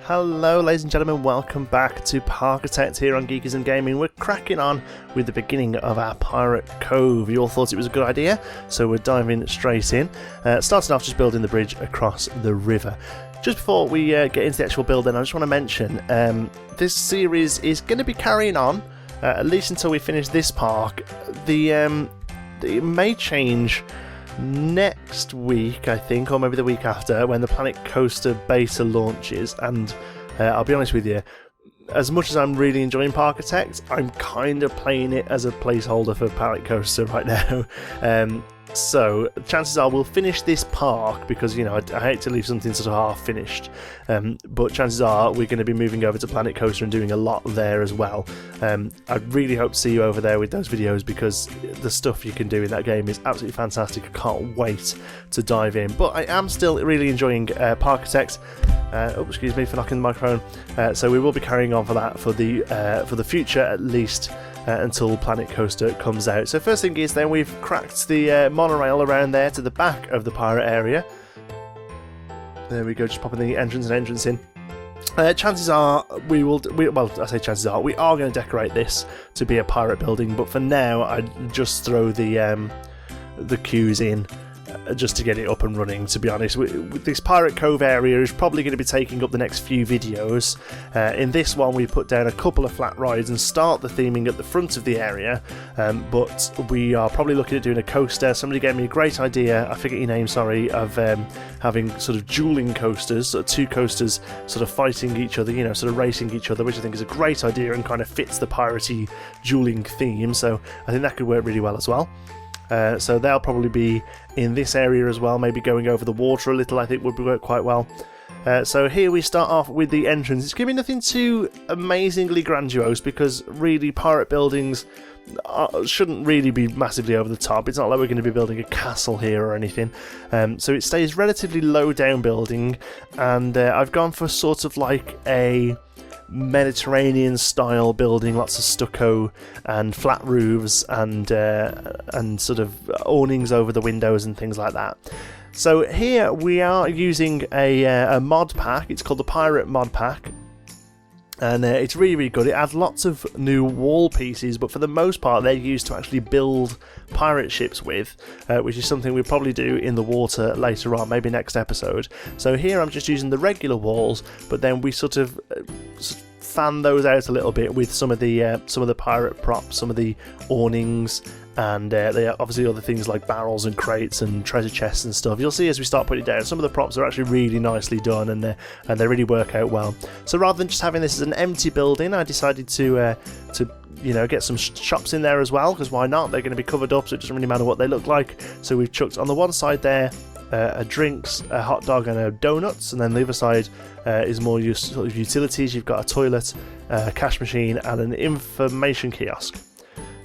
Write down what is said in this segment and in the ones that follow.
Hello ladies and gentlemen, welcome back to Parkitect here on Geekism Gaming. We're cracking on with the beginning of our Pirate Cove. You all thought it was a good idea, so we're diving straight in. Starting off just building the bridge across the river. Just before we get into the actual building, I just want to mention this series is going to be carrying on, at least until we finish this park. It may change next week, I think, or maybe the week after, when the Planet Coaster beta launches. And I'll be honest with you, as much as I'm really enjoying Parkitect, I'm kind of playing it as a placeholder for Planet Coaster right now. So chances are we'll finish this park because, you know, I hate to leave something sort of half finished, but chances are we're going to be moving over to Planet Coaster and doing a lot there as well. I really hope to see you over there with those videos because the stuff you can do in that game is absolutely fantastic. I can't wait to dive in, but I am still really enjoying Parkitect. Excuse me for knocking the microphone. So we will be carrying on for that for the future at least. Until Planet Coaster comes out. So first thing is then we've cracked the monorail around there to the back of the pirate area. There we go, just popping the entrance in. Chances are we are going to decorate this to be a pirate building, but for now I'd just throw the queues in just to get it up and running. To be honest, this Pirate Cove area is probably going to be taking up the next few videos. In this one we put down a couple of flat rides and start the theming at the front of the area, but we are probably looking at doing a coaster. Somebody gave me a great idea, I forget your name, sorry, of having sort of dueling coasters, so two coasters sort of fighting each other, you know, sort of racing each other, which I think is a great idea and kind of fits the piratey dueling theme, so I think that could work really well as well. So they'll probably be in this area as well, maybe going over the water a little, I think would work quite well. So here we start off with the entrance. It's going to be nothing too amazingly grandiose because really pirate buildings shouldn't really be massively over the top. It's not like we're going to be building a castle here or anything. So it stays relatively low down building, and I've gone for sort of like a Mediterranean style building, lots of stucco and flat roofs and sort of awnings over the windows and things like that. So here we are using a mod pack. It's called the Pirate Mod Pack, and it's really good. It adds lots of new wall pieces, but for the most part they're used to actually build pirate ships with, which is something we'll probably do in the water later on, maybe next episode. So here I'm just using the regular walls, but then we sort of fan those out a little bit with some of the pirate props, some of the awnings, and they are obviously other things like barrels and crates and treasure chests and stuff. You'll see as we start putting it down, some of the props are actually really nicely done, and they really work out well. So rather than just having this as an empty building, I decided to get some shops in there as well, because why not? They're going to be covered up, so it doesn't really matter what they look like. So we've chucked on the one side there a drinks, a hot dog and a donuts, and then the other side is more sort of utilities. You've got a toilet, a cash machine and an information kiosk.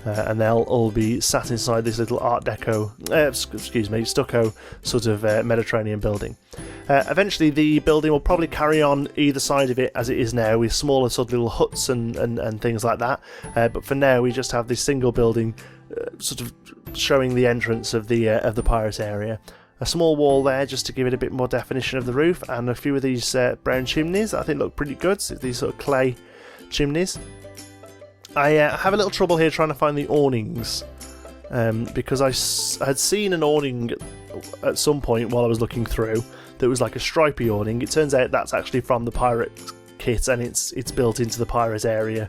And they'll all be sat inside this little Art Deco, stucco sort of Mediterranean building. Eventually the building will probably carry on either side of it as it is now, with smaller sort of little huts and things like that. But for now we just have this single building sort of showing the entrance of the pirate area. A small wall there just to give it a bit more definition of the roof, and a few of these brown chimneys I think look pretty good. So these sort of clay chimneys. I have a little trouble here trying to find the awnings, because I had seen an awning at some point while I was looking through that was like a stripy awning. It turns out that's actually from the pirate kit, and it's built into the pirate area,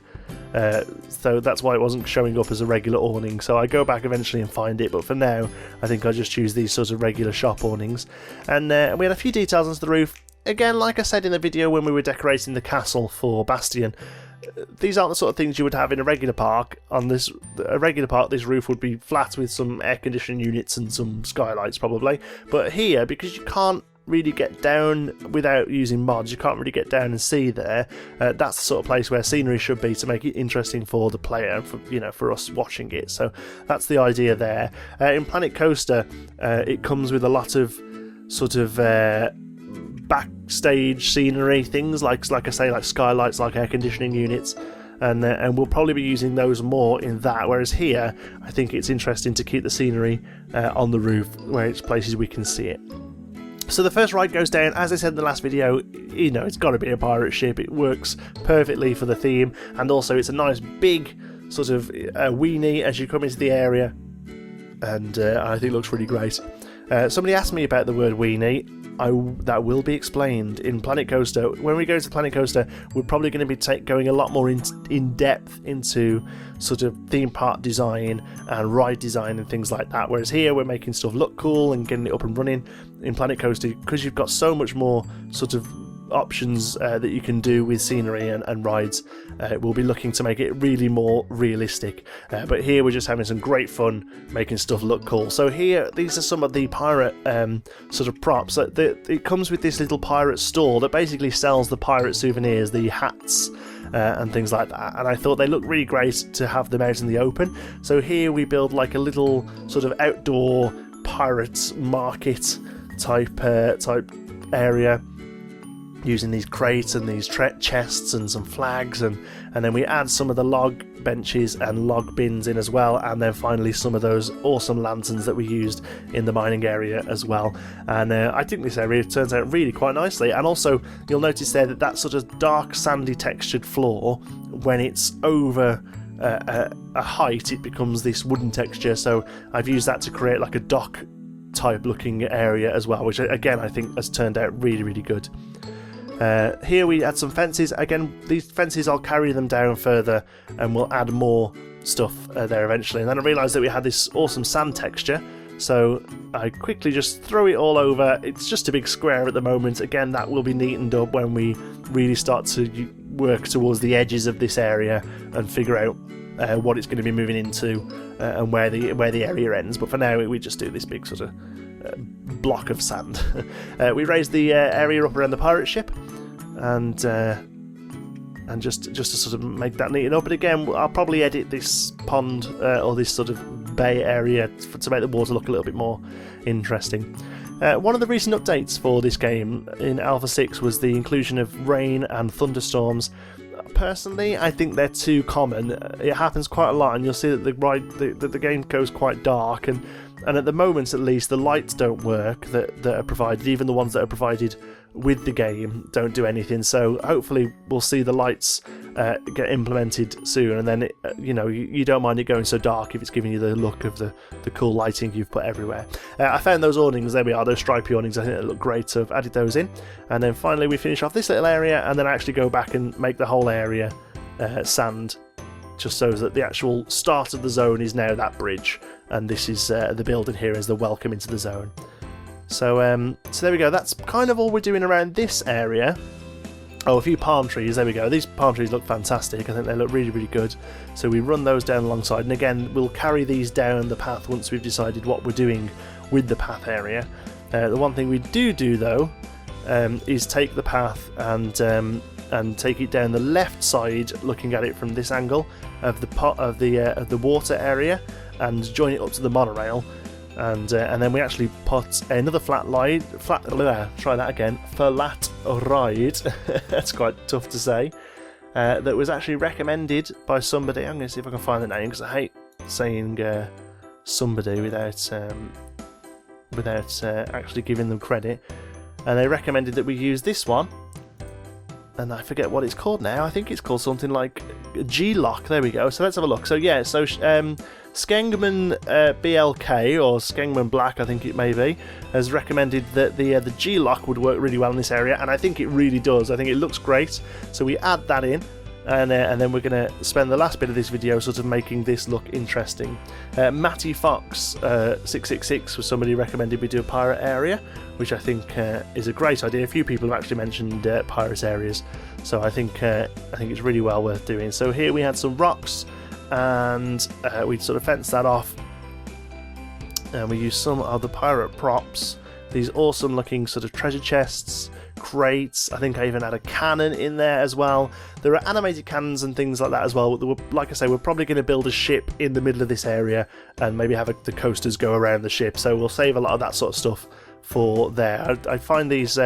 so that's why it wasn't showing up as a regular awning. So I go back eventually and find it, but for now I think I'll just choose these sort of regular shop awnings. And we had a few details onto the roof. Again, like I said in the video when we were decorating the castle for Bastion, these aren't the sort of things you would have in a regular park. On this roof would be flat with some air conditioning units and some skylights probably, but here, because you can't really get down without using mods, you can't really get down and see there, that's the sort of place where scenery should be to make it interesting for the player, for us watching it. So that's the idea there. In Planet Coaster it comes with a lot of sort of backstage scenery things, like I say, like skylights, like air conditioning units, and we'll probably be using those more in that, whereas here I think it's interesting to keep the scenery on the roof where it's places we can see it. So the first ride goes down, as I said in the last video, you know, it's got to be a pirate ship. It works perfectly for the theme, and also it's a nice big sort of weenie as you come into the area, and I think it looks really great. Somebody asked me about the word weenie. That will be explained in Planet Coaster. When we go to Planet Coaster, we're probably going to be going a lot more in depth into sort of theme park design and ride design and things like that. Whereas here we're making stuff look cool and getting it up and running. In Planet Coaster, because you've got so much more sort of options that you can do with scenery and rides, we'll be looking to make it really more realistic, but here we're just having some great fun making stuff look cool. So here, these are some of the pirate sort of props. It comes with this little pirate store that basically sells the pirate souvenirs, the hats and things like that, and I thought they look really great to have them out in the open. So here we build like a little sort of outdoor pirates market type area, using these crates and these chests and some flags, and then we add some of the log benches and log bins in as well, and then finally some of those awesome lanterns that we used in the mining area as well. And I think this area turns out really quite nicely, and also you'll notice there that sort of dark sandy textured floor, when it's over a height, it becomes this wooden texture, so I've used that to create like a dock type looking area as well, which again I think has turned out really, really good. Here we add some fences. Again, these fences, I'll carry them down further and we'll add more stuff there eventually. And then I realised that we had this awesome sand texture, so I quickly just throw it all over. It's just a big square at the moment. Again, that will be neatened up when we really start to work towards the edges of this area and figure out what it's going to be moving into and where the area ends. But for now, we just do this big sort of block of sand. We raised the area up around the pirate ship, and just to sort of make that neaten up. But again, I'll probably edit this pond or this sort of bay area to make the water look a little bit more interesting. One of the recent updates for this game in Alpha 6 was the inclusion of rain and thunderstorms. Personally, I think they're too common. It happens quite a lot, and you'll see that the game goes quite dark, and at the moment at least the lights don't work that are provided. Even the ones that are provided with the game don't do anything, so hopefully we'll see the lights get implemented soon, and then you don't mind it going so dark if it's giving you the look of the cool lighting you've put everywhere. I found those awnings, there we are, those stripy awnings, I think they look great, so I've added those in. And then finally we finish off this little area, and then I actually go back and make the whole area sand, just so that the actual start of the zone is now that bridge, and this is the building here is the welcome into the zone. So there we go, that's kind of all we're doing around this area. Oh, a few palm trees, there we go. These palm trees look fantastic, I think they look really, really good. So we run those down alongside, and again, we'll carry these down the path once we've decided what we're doing with the path area. The one thing we do though, is take the path and take it down the left side, looking at it from this angle of the water area, and join it up to the monorail. And then we actually put another flat ride. That's quite tough to say. That was actually recommended by somebody. I'm going to see if I can find the name, because I hate saying somebody without actually giving them credit. And they recommended that we use this one. And I forget what it's called now. I think it's called something like G-Lock. There we go. So let's have a look. So yeah, so Skengman BLK, or Skengman Black, I think it may be, has recommended that the G-Lock would work really well in this area, and I think it really does. I think it looks great. So we add that in, and then we're going to spend the last bit of this video sort of making this look interesting. Matty Fox 666 was somebody who recommended we do a pirate area, which I think is a great idea. A few people have actually mentioned pirate areas, so I think it's really well worth doing. So here we had some rocks, and we sort of fenced that off, and we used some of the pirate props, these awesome looking sort of treasure chests, crates. I think I even had a cannon in there as well. There are animated cannons and things like that as well. Like I say, we're probably going to build a ship in the middle of this area and maybe have the coasters go around the ship, so we'll save a lot of that sort of stuff for there. I find these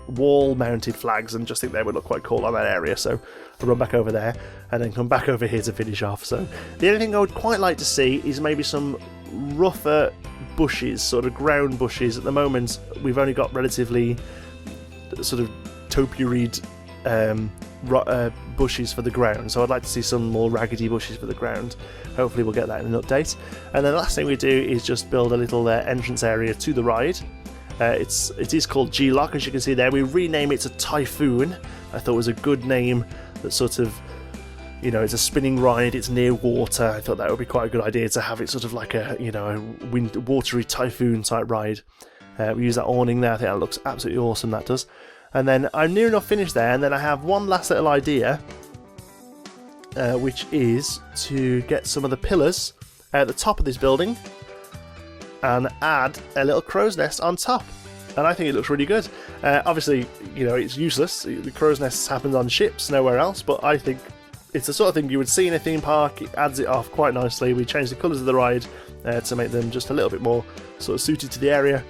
wall-mounted flags and just think they would look quite cool on that area. So I'll run back over there and then come back over here to finish off. So the only thing I would quite like to see is maybe some rougher bushes, sort of ground bushes. At the moment, we've only got relatively sort of topiaried bushes for the ground, so I'd like to see some more raggedy bushes for the ground. Hopefully we'll get that in an update. And then the last thing we do is just build a little entrance area to the ride. It is called G-Lock, as you can see there. We rename it to Typhoon. I thought it was a good name that sort of, you know, it's a spinning ride, it's near water. I thought that would be quite a good idea to have it sort of like a, you know, a watery typhoon type ride. We use that awning there. I think that looks absolutely awesome, that does. And then I'm near enough finished there, and then I have one last little idea, which is to get some of the pillars at the top of this building and add a little crow's nest on top. And I think it looks really good. Obviously, you know, it's useless. The crow's nest happens on ships, nowhere else, but I think it's the sort of thing you would see in a theme park. It adds it off quite nicely. We changed the colours of the ride to make them just a little bit more sort of suited to the area.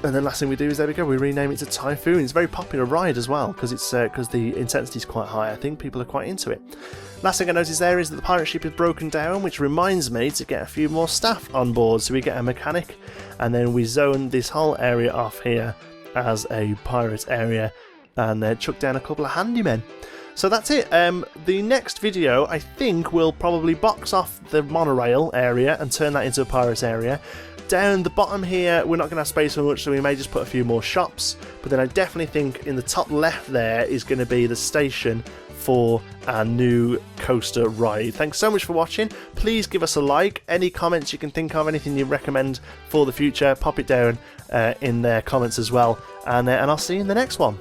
And then last thing we do is, there we go, we rename it to Typhoon. It's a very popular ride as well, because the intensity is quite high. I think people are quite into it. Last thing I noticed there is that the pirate ship is broken down, which reminds me to get a few more staff on board. So we get a mechanic, and then we zone this whole area off here as a pirate area, and chuck down a couple of handymen. So that's it. The next video, I think, will probably box off the monorail area and turn that into a pirate area. Down the bottom here, we're not going to have space for much, so we may just put a few more shops. But then I definitely think in the top left there is going to be the station for our new coaster ride. Thanks so much for watching. Please give us a like. Any comments you can think of, anything you recommend for the future, pop it down in the comments as well. And I'll see you in the next one.